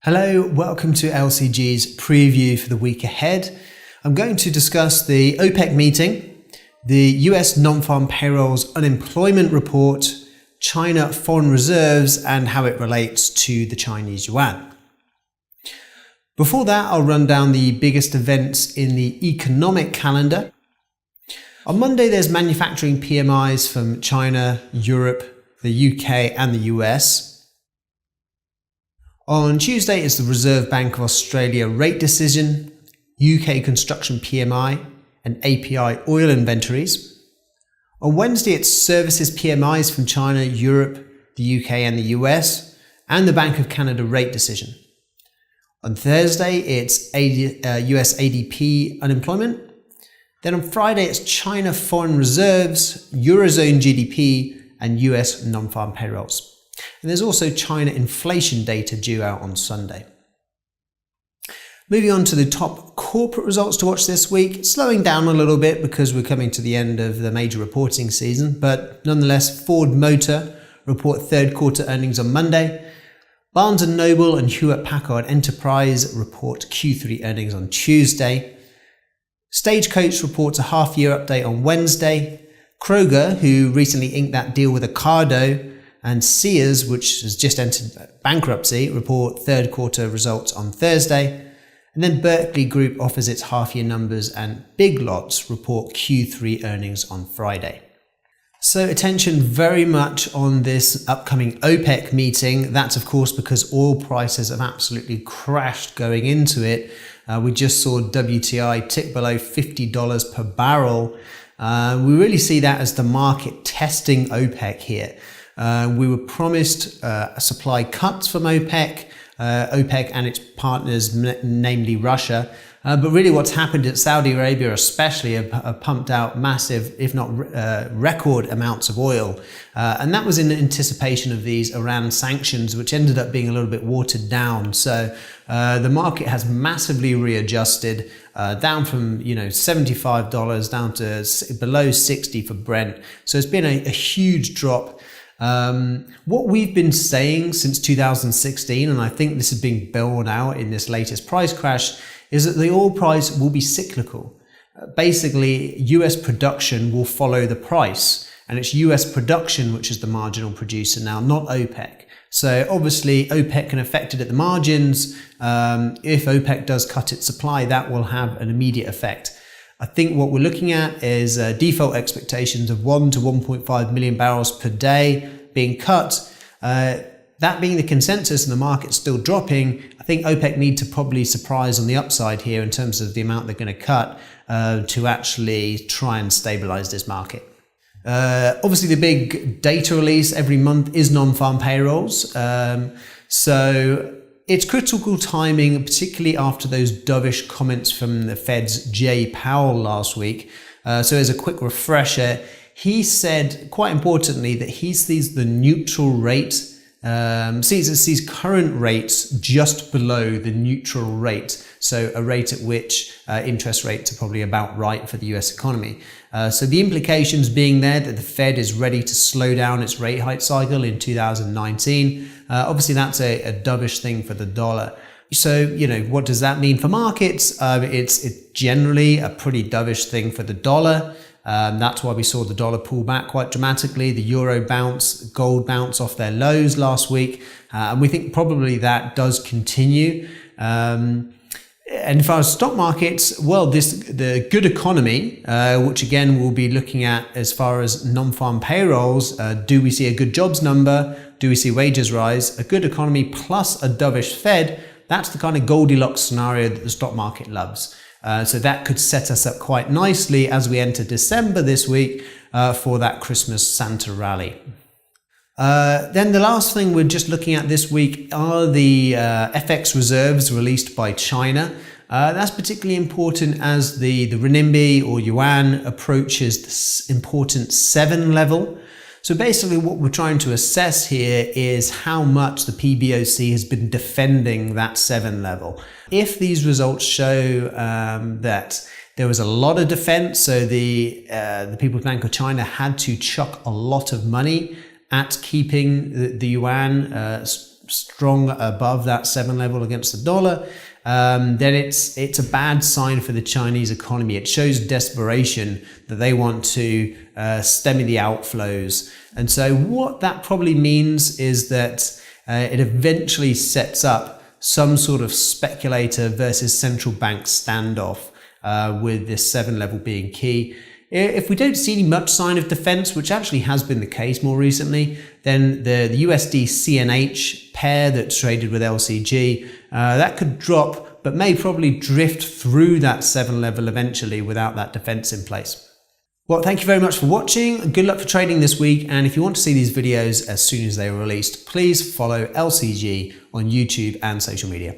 Hello, welcome to LCG's preview for the week ahead. I'm going to discuss the OPEC meeting, the US non-farm payrolls unemployment report, China foreign reserves, and how it relates to the Chinese yuan. Before that, I'll run down the biggest events in the economic calendar. On Monday, there's manufacturing PMIs from China, Europe, the UK, and the US. On Tuesday is the Reserve Bank of Australia rate decision, UK construction PMI, and API oil inventories. On Wednesday, it's services PMIs from China, Europe, the UK, and the US, and the Bank of Canada rate decision. On Thursday, it's US ADP unemployment. Then on Friday, it's China foreign reserves, Eurozone GDP, and US non-farm payrolls. And there's also China inflation data due out on Sunday. Moving on to the top corporate results to watch this week, slowing down a little bit because we're coming to the end of the major reporting season, but nonetheless, Ford Motor report third quarter earnings on Monday. Barnes & Noble and Hewlett-Packard Enterprise report Q3 earnings on Tuesday. Stagecoach reports a half-year update on Wednesday. Kroger, who recently inked that deal with Ocado, and Sears, which has just entered bankruptcy, report third quarter results on Thursday. And then Berkeley Group offers its half-year numbers, and Big Lots report Q3 earnings on Friday. So attention very much on this upcoming OPEC meeting. That's of course because oil prices have absolutely crashed going into it. We just saw WTI tick below $50 per barrel. We really see that as the market testing OPEC here. We were promised supply cuts from OPEC and its partners, namely Russia. But really what's happened is Saudi Arabia especially have pumped out massive, if not record amounts of oil. And that was in anticipation of these Iran sanctions, which ended up being a little bit watered down. So the market has massively readjusted, down from $75 down to below 60 for Brent. So it's been a huge drop. What we've been saying since 2016, and I think this is being borne out in this latest price crash, is that the oil price will be cyclical. Basically, US production will follow the price, and it's US production which is the marginal producer now, not OPEC. So obviously OPEC can affect it at the margins. If OPEC does cut its supply, that will have an immediate effect. I think what we're looking at is default expectations of 1 to 1.5 million barrels per day being cut. That being the consensus and the market's still dropping, I think OPEC need to probably surprise on the upside here in terms of the amount they're going to cut to actually try and stabilize this market. Obviously, the big data release every month is non-farm payrolls. So it's critical timing, particularly after those dovish comments from the Fed's Jay Powell last week. So as a quick refresher, he said, quite importantly, that he sees the neutral rate, sees current rates just below the neutral rate. So a rate at which interest rates are probably about right for the US economy. So the implications being there that the Fed is ready to slow down its rate hike cycle in 2019. Obviously, that's a dovish thing for the dollar. So, what does that mean for markets? It's generally a pretty dovish thing for the dollar. That's why we saw the dollar pull back quite dramatically, the euro bounce, gold bounce off their lows last week. And we think probably that does continue. And as far as stock markets, well, the good economy, which again we'll be looking at as far as non-farm payrolls, do we see a good jobs number? Do we see wages rise? A good economy plus a dovish Fed, that's the kind of Goldilocks scenario that the stock market loves. So that could set us up quite nicely as we enter December this week for that Christmas Santa rally. Then the last thing we're just looking at this week are the FX reserves released by China. That's particularly important as the renminbi or yuan approaches this important 7 level. So basically what we're trying to assess here is how much the PBOC has been defending that 7 level. If these results show that there was a lot of defense, so the People's Bank of China had to chuck a lot of money at keeping the yuan strong above that 7 level against the dollar, then it's a bad sign for the Chinese economy. It shows desperation that they want to stem the outflows. And so what that probably means is that it eventually sets up some sort of speculator versus central bank standoff, with this 7 level being key. If we don't see much sign of defense, which actually has been the case more recently, then the USD CNH pair that's traded with LCG, that could drop, but may probably drift through that 7 level eventually without that defense in place. Well, thank you very much for watching. Good luck for trading this week. And if you want to see these videos as soon as they are released, please follow LCG on YouTube and social media.